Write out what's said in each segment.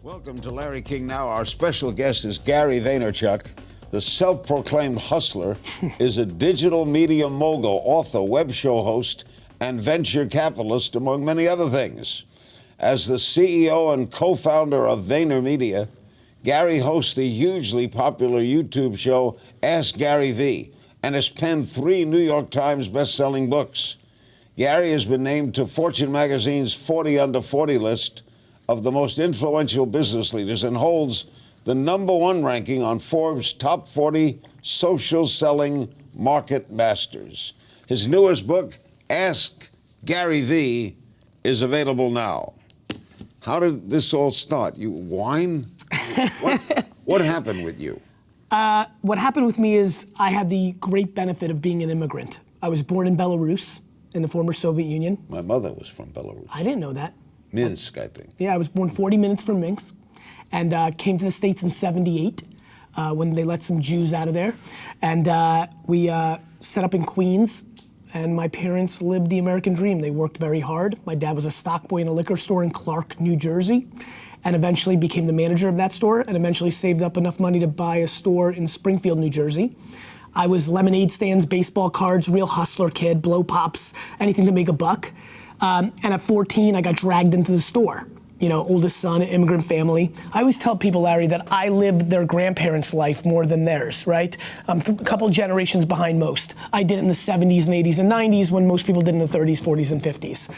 Welcome to Larry King Now. Our special guest is Gary Vaynerchuk. The self-proclaimed hustler is a digital media mogul, author, web show host, and venture capitalist, among many other things. As the CEO and co-founder of VaynerMedia, Gary hosts the hugely popular YouTube show Ask Gary V, and has penned 3 New York Times best-selling books. Gary has been named to Fortune magazine's 40 Under 40 list of the most influential business leaders and holds the #1 ranking on Forbes' top 40 social selling market masters. His newest book, Ask Gary V, is available now. How did this all start? You whine? What happened with you? What happened with me is I had the great benefit of being an immigrant. I was born in Belarus, in the former Soviet Union. My mother was from Belarus. I didn't know that. Minsk, I think. Yeah, I was born 40 minutes from Minsk and came to the States in '78 when they let some Jews out of there. And we set up in Queens, and my parents lived the American dream. They worked very hard. My dad was a stock boy in a liquor store in Clark, New Jersey, and eventually became the manager of that store, and eventually saved up enough money to buy a store in Springfield, New Jersey. I was lemonade stands, baseball cards, real hustler kid, blow pops, anything to make a buck. And at 14, I got dragged into the store. You know, oldest son, immigrant family. I always tell people, Larry, that I lived their grandparents' life more than theirs, right? I'm a couple generations behind most. I did it in the 70s and 80s and 90s when most people did in the 30s, 40s, and 50s.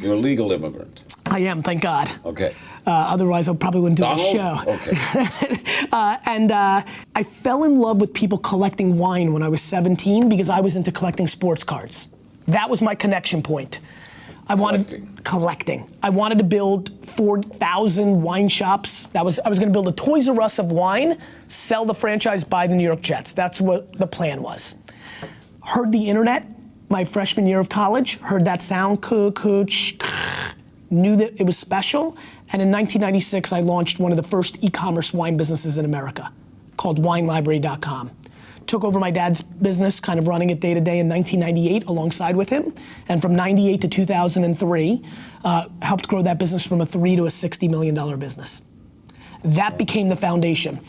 You're a legal immigrant. I am, thank God. Okay. Otherwise, I probably wouldn't do the show. Okay. I fell in love with people collecting wine when I was 17 because I was into collecting sports cards. That was my connection point. I wanted collecting. I wanted to build 4,000 wine shops. I was going to build a Toys R Us of wine, sell the franchise, buy the New York Jets. That's what the plan was. Heard the internet my freshman year of college. Heard that sound, knew that it was special. And in 1996, I launched one of the first e-commerce wine businesses in America, called WineLibrary.com. Took over my dad's business, kind of running it day to day in 1998 alongside with him. And from 98 to 2003, helped grow that business from a $3 to a $60 million business. That became the foundation.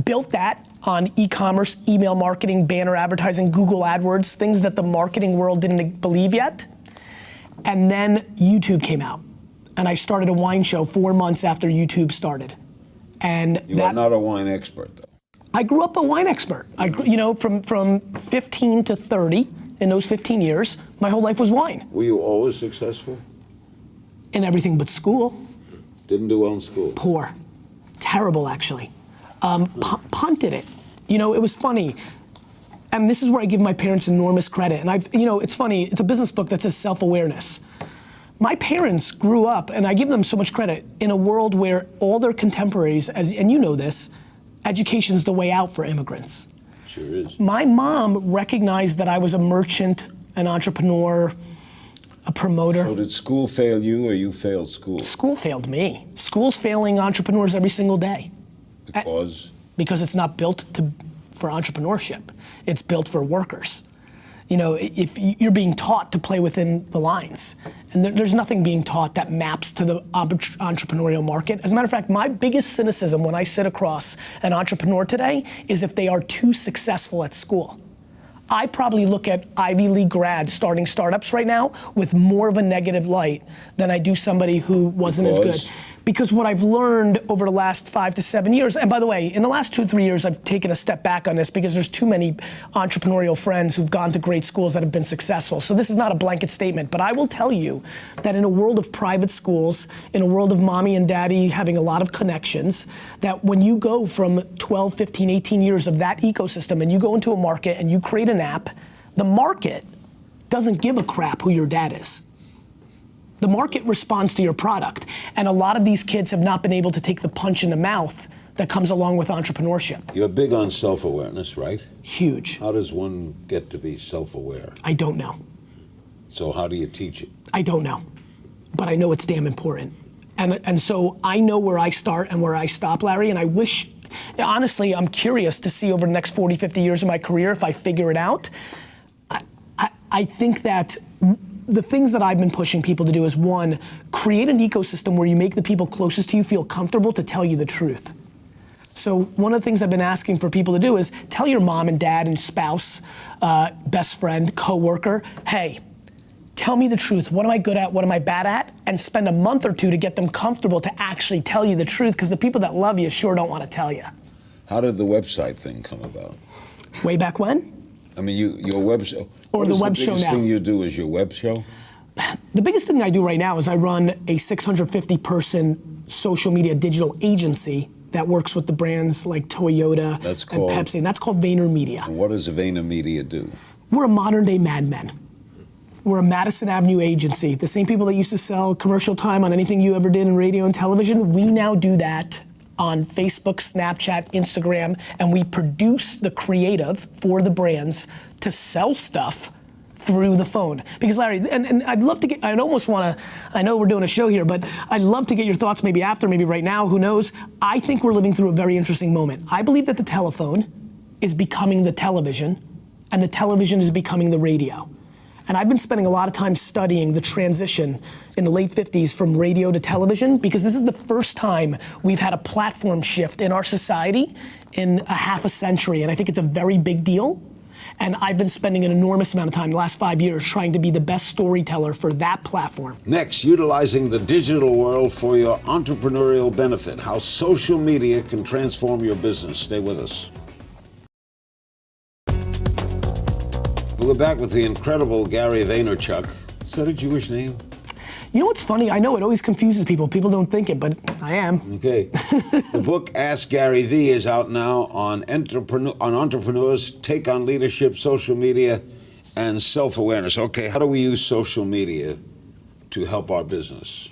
Built that on e-commerce, email marketing, banner advertising, Google AdWords, things that the marketing world didn't believe yet. And then YouTube came out. And I started a wine show 4 months after YouTube started. And you are not a wine expert, though. I grew up a wine expert. From 15 to 30, in those 15 years, my whole life was wine. Were you always successful? In everything but school. Didn't do well in school? Poor. Terrible, actually. Punted it. You know, it was funny. And this is where I give my parents enormous credit. And it's funny, it's a business book that says self-awareness. My parents grew up, and I give them so much credit, in a world where all their contemporaries, and you know this, education's the way out for immigrants. Sure is. My mom recognized that I was a merchant, an entrepreneur, a promoter. So did school fail you, or you failed school? School failed me. School's failing entrepreneurs every single day. Because? Because it's not built for entrepreneurship. It's built for workers. You know, if you're being taught to play within the lines, and there's nothing being taught that maps to the entrepreneurial market. As a matter of fact, my biggest cynicism when I sit across an entrepreneur today is if they are too successful at school. I probably look at Ivy League grads starting startups right now with more of a negative light than I do somebody who wasn't as good. Because what I've learned over the last 5 to 7 years, and by the way, in the last 2 or 3 years, I've taken a step back on this because there's too many entrepreneurial friends who've gone to great schools that have been successful. So this is not a blanket statement, but I will tell you that in a world of private schools, in a world of mommy and daddy having a lot of connections, that when you go from 12, 15, 18 years of that ecosystem and you go into a market and you create an app, the market doesn't give a crap who your dad is. The market responds to your product. And a lot of these kids have not been able to take the punch in the mouth that comes along with entrepreneurship. You're big on self-awareness, right? Huge. How does one get to be self-aware? I don't know. So how do you teach it? I don't know. But I know it's damn important. And so I know where I start and where I stop, Larry, and I wish, honestly, I'm curious to see over the next 40, 50 years of my career if I figure it out. I think that the things that I've been pushing people to do is, one, create an ecosystem where you make the people closest to you feel comfortable to tell you the truth. So one of the things I've been asking for people to do is tell your mom and dad and spouse, best friend, coworker, hey, tell me the truth. What am I good at? What am I bad at? And spend a month or two to get them comfortable to actually tell you the truth, because the people that love you sure don't want to tell you. How did the website thing come about? Way back when? I mean, your web show. Or the web show now. The biggest thing you do is your web show? The biggest thing I do right now is I run a 650-person social media digital agency that works with the brands like Toyota and Pepsi, and that's called VaynerMedia. And what does VaynerMedia do? We're a modern-day Mad Men. We're a Madison Avenue agency. The same people that used to sell commercial time on anything you ever did in radio and television, we now do that on Facebook, Snapchat, Instagram, and we produce the creative for the brands to sell stuff through the phone. Because Larry, and I'd love to get, I'd almost want to, I know we're doing a show here, but I'd love to get your thoughts maybe after, maybe right now, who knows. I think we're living through a very interesting moment. I believe that the telephone is becoming the television, and the television is becoming the radio. And I've been spending a lot of time studying the transition in the late 50s from radio to television, because this is the first time we've had a platform shift in our society in a half a century, and I think it's a very big deal. And I've been spending an enormous amount of time, the last 5 years, trying to be the best storyteller for that platform. Next, utilizing the digital world for your entrepreneurial benefit, how social media can transform your business. Stay with us. We're back with the incredible Gary Vaynerchuk. Is that a Jewish name? You know what's funny? I know it always confuses people. People don't think it, but I am. Okay. The book Ask Gary V is out now on entrepreneurs' take on leadership, social media, and self-awareness. Okay, how do we use social media to help our business?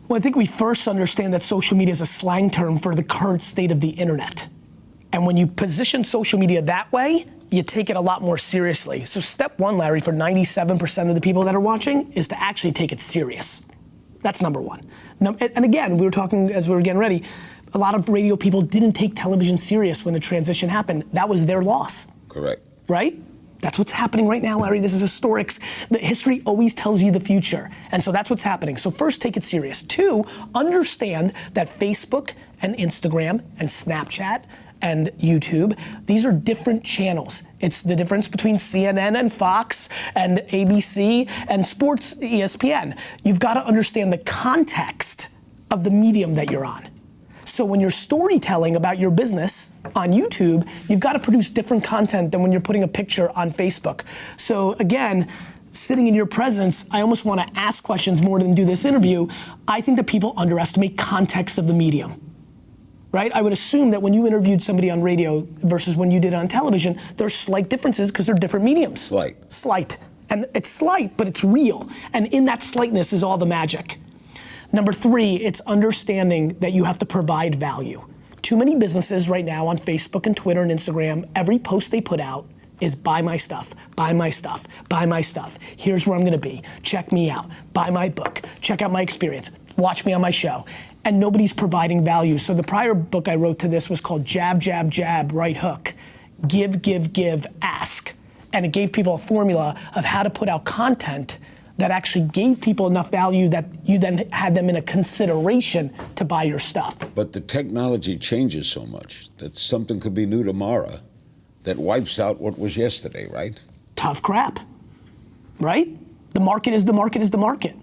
Well, I think we first understand that social media is a slang term for the current state of the internet. And when you position social media that way, you take it a lot more seriously. So step one, Larry, for 97% of the people that are watching is to actually take it serious. That's number one. And again, we were talking as we were getting ready, a lot of radio people didn't take television serious when the transition happened. That was their loss. Correct. Right? That's what's happening right now, Larry. This is historic. The history always tells you the future. And so that's what's happening. So first, take it serious. Two, understand that Facebook and Instagram and Snapchat and YouTube, these are different channels. It's the difference between CNN and Fox and ABC and sports ESPN. You've got to understand the context of the medium that you're on. So when you're storytelling about your business on YouTube, you've got to produce different content than when you're putting a picture on Facebook. So again, sitting in your presence, I almost want to ask questions more than do this interview. I think that people underestimate context of the medium. Right? I would assume that when you interviewed somebody on radio versus when you did it on television, there's slight differences because they're different mediums. Slight. And it's slight, but it's real. And in that slightness is all the magic. Number three, it's understanding that you have to provide value. Too many businesses right now on Facebook and Twitter and Instagram, every post they put out is buy my stuff, buy my stuff, buy my stuff. Here's where I'm gonna be. Check me out. Buy my book. Check out my experience. Watch me on my show. And nobody's providing value. So the prior book I wrote to this was called Jab, Jab, Jab, Right Hook. Give, give, give, ask. And it gave people a formula of how to put out content that actually gave people enough value that you then had them in a consideration to buy your stuff. But the technology changes so much that something could be new tomorrow that wipes out what was yesterday, right? Tough crap, right? The market is the market is the market.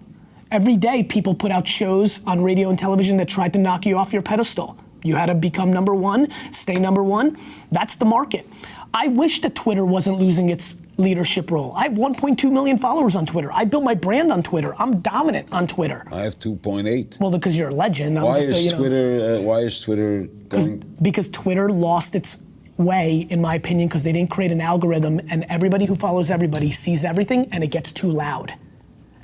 Every day, people put out shows on radio and television that tried to knock you off your pedestal. You had to become number one, stay number one. That's the market. I wish that Twitter wasn't losing its leadership role. I have 1.2 million followers on Twitter. I built my brand on Twitter. I'm dominant on Twitter. I have 2.8. Well, because you're a legend. Why is Twitter going? Because Twitter lost its way, in my opinion, because they didn't create an algorithm, and everybody who follows everybody sees everything, and it gets too loud.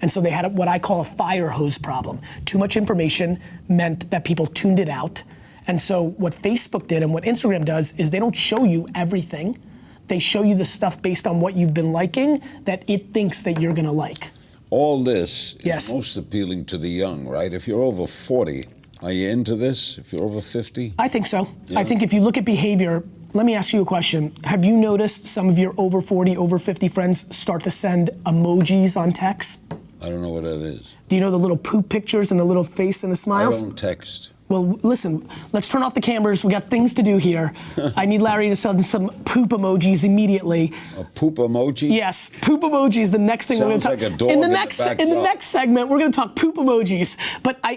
And so they had what I call a fire hose problem. Too much information meant that people tuned it out. And so what Facebook did and what Instagram does is they don't show you everything. They show you the stuff based on what you've been liking that it thinks that you're gonna like. All this is most appealing to the young, right? If you're over 40, are you into this? If you're over 50? I think so. Yeah. I think if you look at behavior, let me ask you a question. Have you noticed some of your over 40, over 50 friends start to send emojis on text? I don't know what that is. Do you know the little poop pictures and the little face and the smiles? I don't text. Well, listen, let's turn off the cameras. We got things to do here. I need Larry to send some poop emojis immediately. A poop emoji? Yes, poop emojis. The next thing we're going to talk like a dog in the next segment, we're going to talk poop emojis. But I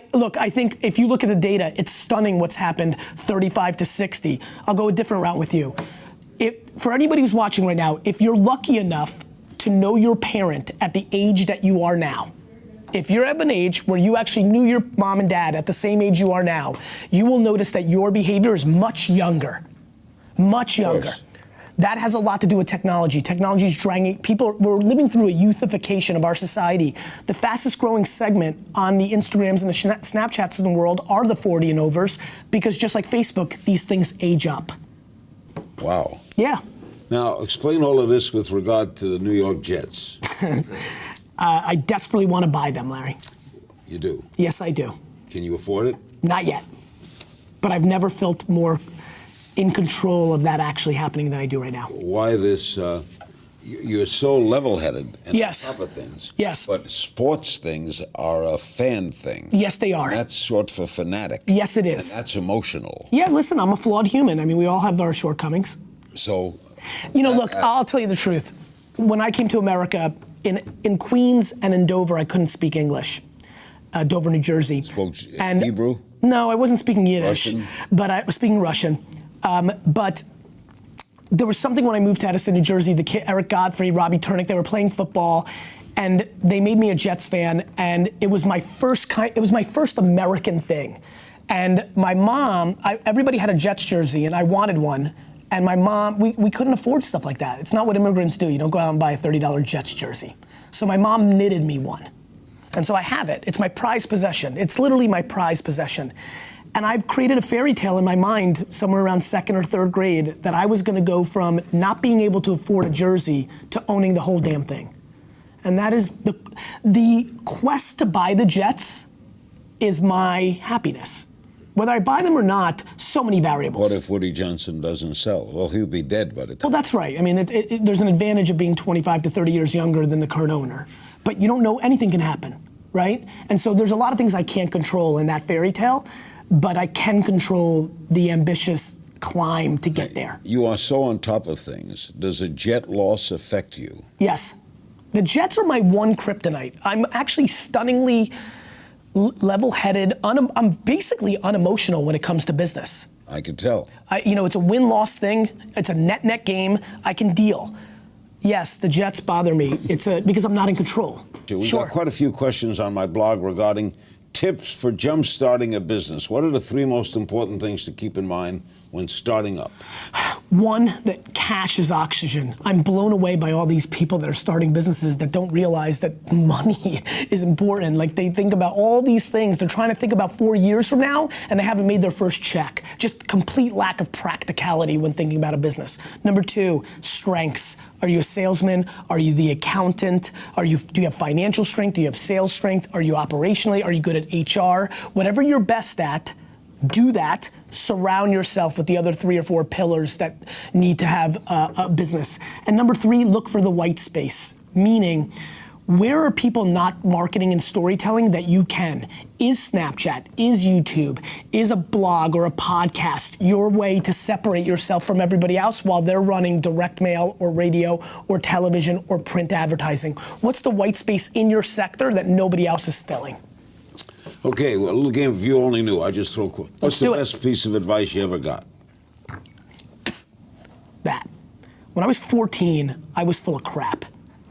think if you look at the data, it's stunning what's happened 35 to 60. I'll go a different route with you. For anybody who's watching right now, if you're lucky enough to know your parent at the age that you are now, if you're of an age where you actually knew your mom and dad at the same age you are now, you will notice that your behavior is much younger. Much younger. That has a lot to do with technology. Technology is dragging people. We're living through a youthification of our society. The fastest growing segment on the Instagrams and the Snapchats of the world are the 40 and overs, because just like Facebook, these things age up. Wow. Yeah. Now, explain all of this with regard to the New York Jets. I desperately want to buy them, Larry. You do? Yes, I do. Can you afford it? Not yet. But I've never felt more in control of that actually happening than I do right now. Why this? You're so level-headed and yes. on top of things. Yes. But sports things are a fan thing. Yes, they are. And that's short for fanatic. Yes, it is. And that's emotional. Yeah, listen, I'm a flawed human. I mean, we all have our shortkomings. So, you know, look, I'll tell you the truth. When I came to America, in Queens and in Dover, I couldn't speak English. Dover, New Jersey. Spoke Hebrew? No, I wasn't speaking Yiddish. Russian? But I was speaking Russian. But there was something when I moved to Edison, New Jersey, the kid, Eric Godfrey, Robbie Turnick, they were playing football, and they made me a Jets fan, and it was my first American thing. And my mom, everybody had a Jets jersey, and I wanted one. And my mom, we couldn't afford stuff like that. It's not what immigrants do. You don't go out and buy a $30 Jets jersey. So my mom knitted me one. And so I have it. It's my prized possession. It's literally my prized possession. And I've created a fairy tale in my mind somewhere around 2nd or 3rd grade that I was gonna go from not being able to afford a jersey to owning the whole damn thing. And that is the quest to buy the Jets is my happiness. Whether I buy them or not, so many variables. What if Woody Johnson doesn't sell? Well, he'll be dead by the time. Well, that's right. I mean, there's an advantage of being 25 to 30 years younger than the current owner. But you don't know, anything can happen, right? And so there's a lot of things I can't control in that fairy tale, but I can control the ambitious climb to get there. You are so on top of things. Does a Jet loss affect you? Yes. The Jets are my one kryptonite. I'm actually stunningly level-headed. I'm basically unemotional when it comes to business. I can tell. It's a win-loss thing. It's a net game. I can deal. Yes, the Jets bother me. It's because I'm not in control. We've got quite a few questions on my blog regarding tips for jump-starting a business. What are the 3 most important things to keep in mind when starting up? One, that cash is oxygen. I'm blown away by all these people that are starting businesses that don't realize that money is important. Like, they think about all these things. They're trying to think about 4 years from now, and they haven't made their first check. Just complete lack of practicality when thinking about a business. Number 2, strengths. Are you a salesman? Are you the accountant? Do you have financial strength? Do you have sales strength? Are you operationally? Are you good at HR? Whatever you're best at, do that. Surround yourself with the other 3 or 4 pillars that need to have a business. And number 3, look for the white space, meaning, where are people not marketing and storytelling that you can? Is Snapchat, is YouTube, is a blog or a podcast your way to separate yourself from everybody else while they're running direct mail or radio or television or print advertising? What's the white space in your sector that nobody else is filling? Okay, well, a little game if you only knew. I just throw. What's the best piece of advice you ever got? That. When I was 14, I was full of crap.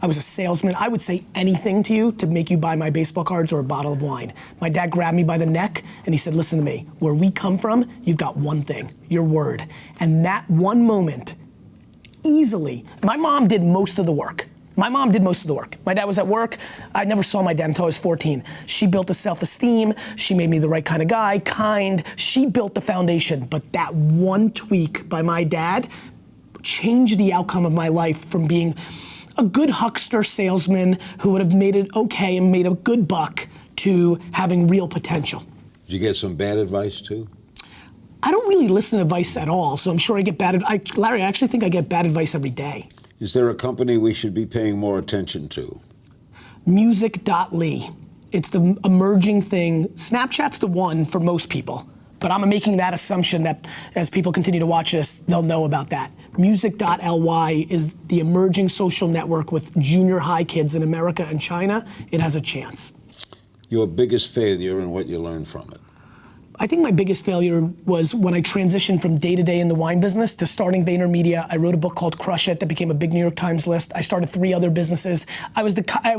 I was a salesman. I would say anything to you to make you buy my baseball cards or a bottle of wine. My dad grabbed me by the neck and he said, listen to me, where we come from, you've got one thing, your word. And that one moment, easily, my mom did most of the work. My dad was at work. I never saw my dad until I was 14. She built a self-esteem. She made me the right kind of guy, kind. She built the foundation. But that one tweak by my dad changed the outcome of my life from being a good huckster salesman who would have made it okay and made a good buck to having real potential. Did you get some bad advice too? I don't really listen to advice at all, so I'm sure I get Larry, I actually think I get bad advice every day. Is there a company we should be paying more attention to? Music.ly. It's the emerging thing. Snapchat's the one for most people, but I'm making that assumption that as people continue to watch this, they'll know about that. Music.ly is the emerging social network with junior high kids in America and China. It has a chance. Your biggest failure and what you learned from it? I think my biggest failure was when I transitioned from day-to-day in the wine business to starting VaynerMedia. I wrote a book called Crush It that became a big New York Times list. I started 3 other businesses. I was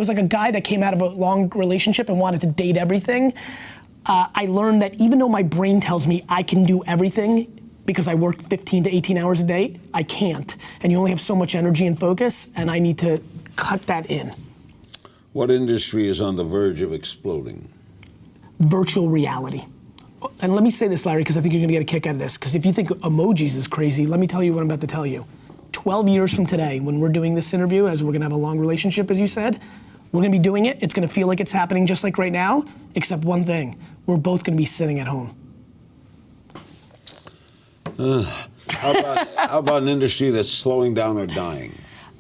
like a guy that came out of a long relationship and wanted to date everything. I learned that even though my brain tells me I can do everything because I work 15 to 18 hours a day, I can't. And you only have so much energy and focus, and I need to cut that in. What industry is on the verge of exploding? Virtual reality. And let me say this, Larry, because I think you're gonna get a kick out of this, because if you think emojis is crazy, let me tell you what I'm about to tell you. 12 years from today, when we're doing this interview, as we're gonna have a long relationship, as you said, we're gonna be doing it, it's gonna feel like it's happening just like right now, except one thing, we're both gonna be sitting at home. How about an industry that's slowing down or dying?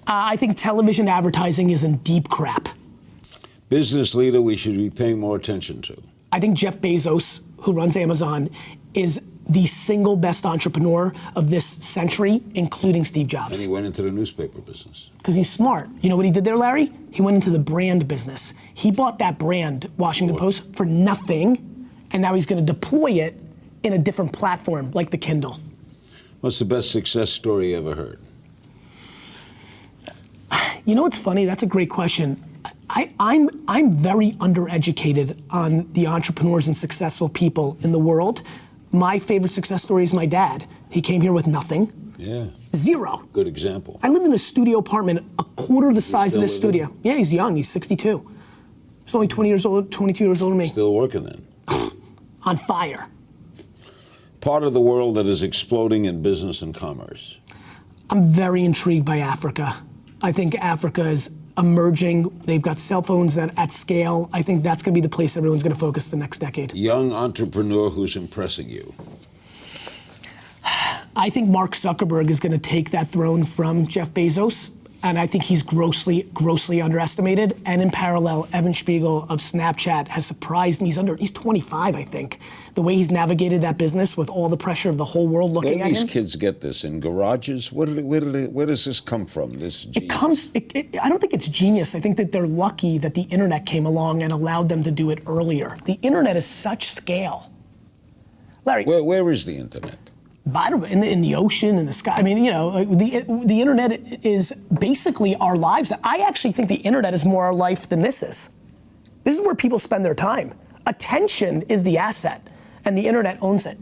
I think television advertising is in deep crap. Business leader we should be paying more attention to? I think Jeff Bezos, who runs Amazon, is the single best entrepreneur of this century, including Steve Jobs. And he went into the newspaper business. Because he's smart. You know what he did there, Larry? He went into the brand business. He bought that brand, Washington Post, for nothing, and now he's gonna deploy it in a different platform, like the Kindle. What's the best success story you ever heard? You know what's funny? That's a great question. I'm very undereducated on the entrepreneurs and successful people in the world. My favorite success story is my dad. He came here with nothing. Yeah. Zero. Good example. I lived in a studio apartment a quarter the size of this living? studio. Yeah, he's young, he's 62. He's only 20 years old, 22 years older than me. Still working then. On fire. Part of the world that is exploding in business and commerce. I'm very intrigued by Africa. I think Africa is emerging. They've got cell phones at scale. I think that's going to be the place everyone's going to focus the next decade. Young entrepreneur who's impressing you? I think Mark Zuckerberg is going to take that throne from Jeff Bezos, and I think he's grossly underestimated. And in parallel, Evan Spiegel of Snapchat has surprised me. He's 25, I think. The way he's navigated that business with all the pressure of the whole world looking at him. Where do these kids get this? In garages? Where does this come from, this genius? I don't think it's genius. I think that they're lucky that the internet came along and allowed them to do it earlier. The internet is such scale. Larry. Where is the internet? In the ocean, in the sky. I mean, you know, the internet is basically our lives. I actually think the internet is more our life than this is. This is where people spend their time. Attention is the asset, and the internet owns it.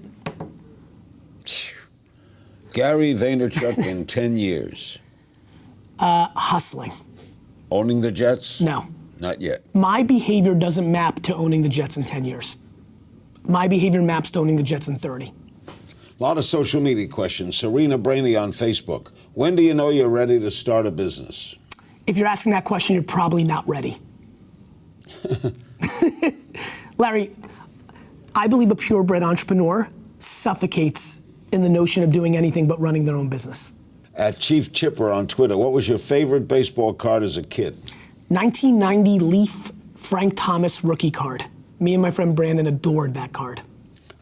Gary Vaynerchuk in 10 years. Hustling. Owning the Jets? No. Not yet. My behavior doesn't map to owning the Jets in 10 years. My behavior maps to owning the Jets in 30. A lot of social media questions. Serena Brainey on Facebook. When do you know you're ready to start a business? If you're asking that question, you're probably not ready. Larry, I believe a purebred entrepreneur suffocates in the notion of doing anything but running their own business. At Chief Chipper on Twitter, what was your favorite baseball card as a kid? 1990 Leaf Frank Thomas rookie card. Me and my friend Brandon adored that card.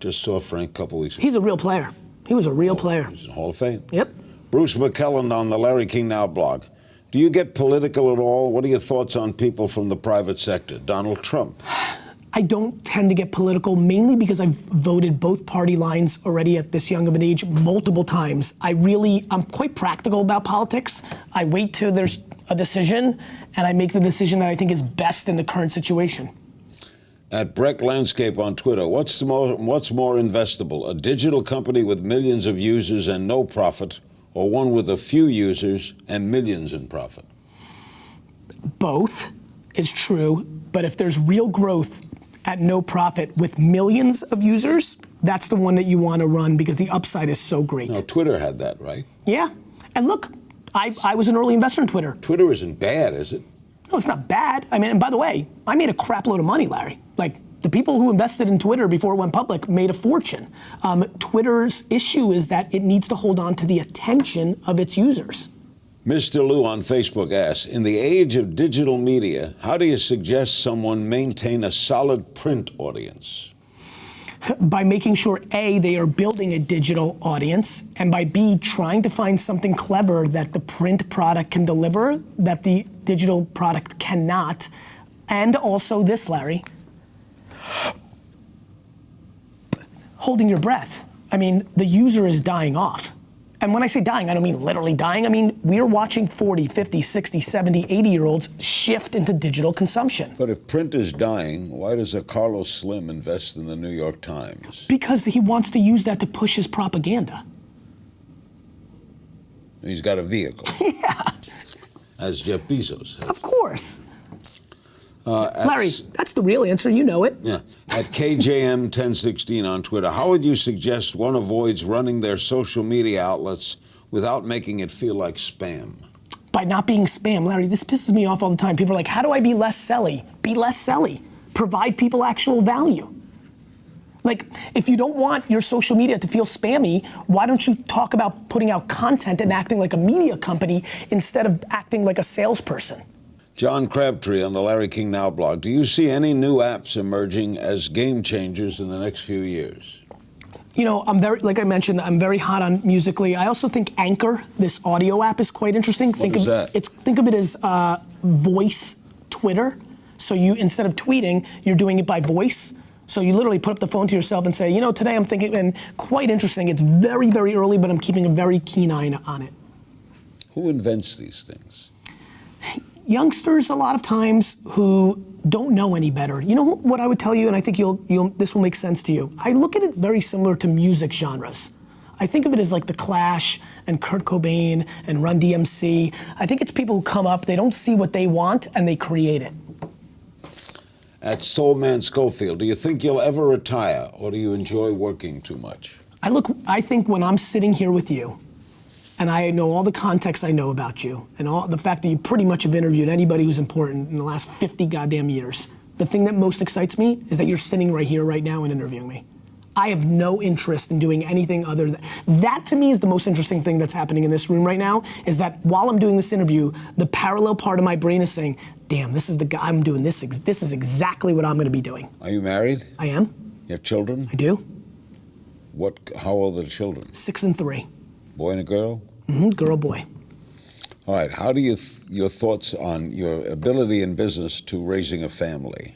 Just saw Frank a couple weeks ago. He's a real player. He was a real player. He's in the Hall of Fame. Yep. Bruce McKellan on the Larry King Now blog. Do you get political at all? What are your thoughts on people from the private sector? Donald Trump. I don't tend to get political, mainly because I've voted both party lines already at this young of an age multiple times. I'm quite practical about politics. I wait till there's a decision, and I make the decision that I think is best in the current situation. At Breck Landscape on Twitter, what's more investable? A digital company with millions of users and no profit, or one with a few users and millions in profit? Both is true, but if there's real growth at no profit with millions of users, that's the one that you want to run because the upside is so great. Now, Twitter had that, right? Yeah, and look, I was an early investor in Twitter. Twitter isn't bad, is it? No, it's not bad. I mean, and by the way, I made a crap load of money, Larry. Like The people who invested in Twitter before it went public made a fortune. Twitter's issue is that it needs to hold on to the attention of its users. Mr. Lou on Facebook asks, in the age of digital media, how do you suggest someone maintain a solid print audience? By making sure, A, they are building a digital audience, and by B, trying to find something clever that the print product can deliver that the digital product cannot. And also this, Larry, holding your breath. I mean, the user is dying off. And when I say dying, I don't mean literally dying. I mean, we're watching 40, 50, 60, 70, 80-year-olds shift into digital consumption. But if print is dying, why does a Carlos Slim invest in the New York Times? Because he wants to use that to push his propaganda. He's got a vehicle. Yeah. As Jeff Bezos has. Of course. Larry, that's the real answer. You know it. Yeah. At KJM1016 on Twitter, how would you suggest one avoids running their social media outlets without making it feel like spam? By not being spam. Larry, this pisses me off all the time. People are like, how do I be less selly? Be less selly. Provide people actual value. Like, if you don't want your social media to feel spammy, why don't you talk about putting out content and acting like a media company instead of acting like a salesperson? John Crabtree on the Larry King Now blog. Do you see any new apps emerging as game changers in the next few years? You know, like I mentioned, I'm very hot on Musical.ly. I also think Anchor, this audio app, is quite interesting. What is that? Think of it as voice Twitter. So you, instead of tweeting, you're doing it by voice. So you literally put up the phone to yourself and say, you know, today I'm thinking, and quite interesting. It's very, very early, but I'm keeping a very keen eye on it. Who invents these things? Youngsters, a lot of times, who don't know any better. You know what I would tell you, and I think this will make sense to you. I look at it very similar to music genres. I think of it as like The Clash and Kurt Cobain and Run DMC. I think it's people who come up, they don't see what they want, and they create it. At Soulman Schofield, do you think you'll ever retire, or do you enjoy working too much? I think when I'm sitting here with you, and I know all the context I know about you, and all the fact that you pretty much have interviewed anybody who's important in the last 50 goddamn years, the thing that most excites me is that you're sitting right here, right now, and interviewing me. I have no interest in doing anything other than that. To me is the most interesting thing that's happening in this room right now, is that while I'm doing this interview, the parallel part of my brain is saying, damn, this is the guy I'm doing this. This is exactly what I'm going to be doing. Are you married? I am. You have children? I do. How old are the children? 6 and 3. Boy and a girl? Mm-hmm, girl, boy. All right, how do your thoughts on your ability in business to raising a family?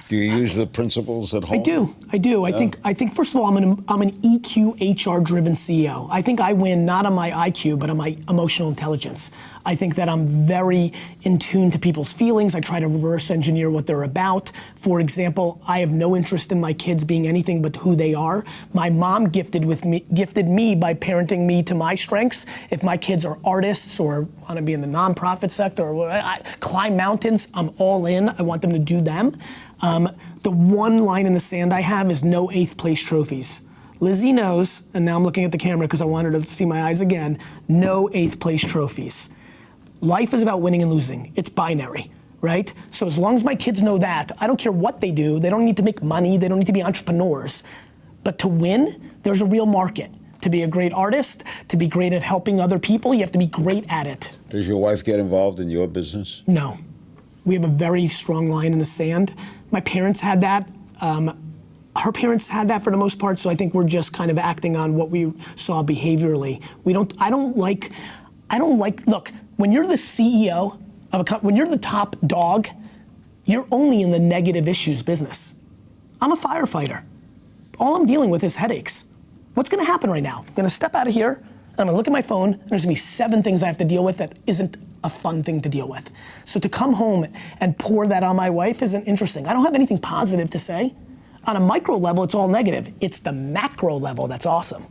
Do you use the principles at home? I do. Yeah. I think first of all, I'm an EQ, HR-driven CEO. I think I win not on my IQ, but on my emotional intelligence. I think that I'm very in tune to people's feelings. I try to reverse engineer what they're about. For example, I have no interest in my kids being anything but who they are. My mom gifted me by parenting me to my strengths. If my kids are artists or want to be in the nonprofit sector or climb mountains, I'm all in. I want them to do them. The one line in the sand I have is no 8th place trophies. Lizzie knows, and now I'm looking at the camera because I want her to see my eyes again, no 8th place trophies. Life is about winning and losing. It's binary, right? So as long as my kids know that, I don't care what they do. They don't need to make money. They don't need to be entrepreneurs. But to win, there's a real market. To be a great artist, to be great at helping other people, you have to be great at it. Does your wife get involved in your business? No. We have a very strong line in the sand. My parents had that. Her parents had that for the most part, so I think we're just kind of acting on what we saw behaviorally. Look, when you're the CEO of a company, when you're the top dog, you're only in the negative issues business. I'm a firefighter. All I'm dealing with is headaches. What's gonna happen right now? I'm gonna step out of here, and I'm gonna look at my phone, and there's gonna be 7 things I have to deal with that isn't a fun thing to deal with. So to come home and pour that on my wife isn't interesting. I don't have anything positive to say. On a micro level, it's all negative. It's the macro level that's awesome.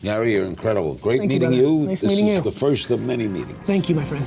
Gary, you're incredible. Great meeting you. Nice meeting you. This is the first of many meetings. Thank you, my friend.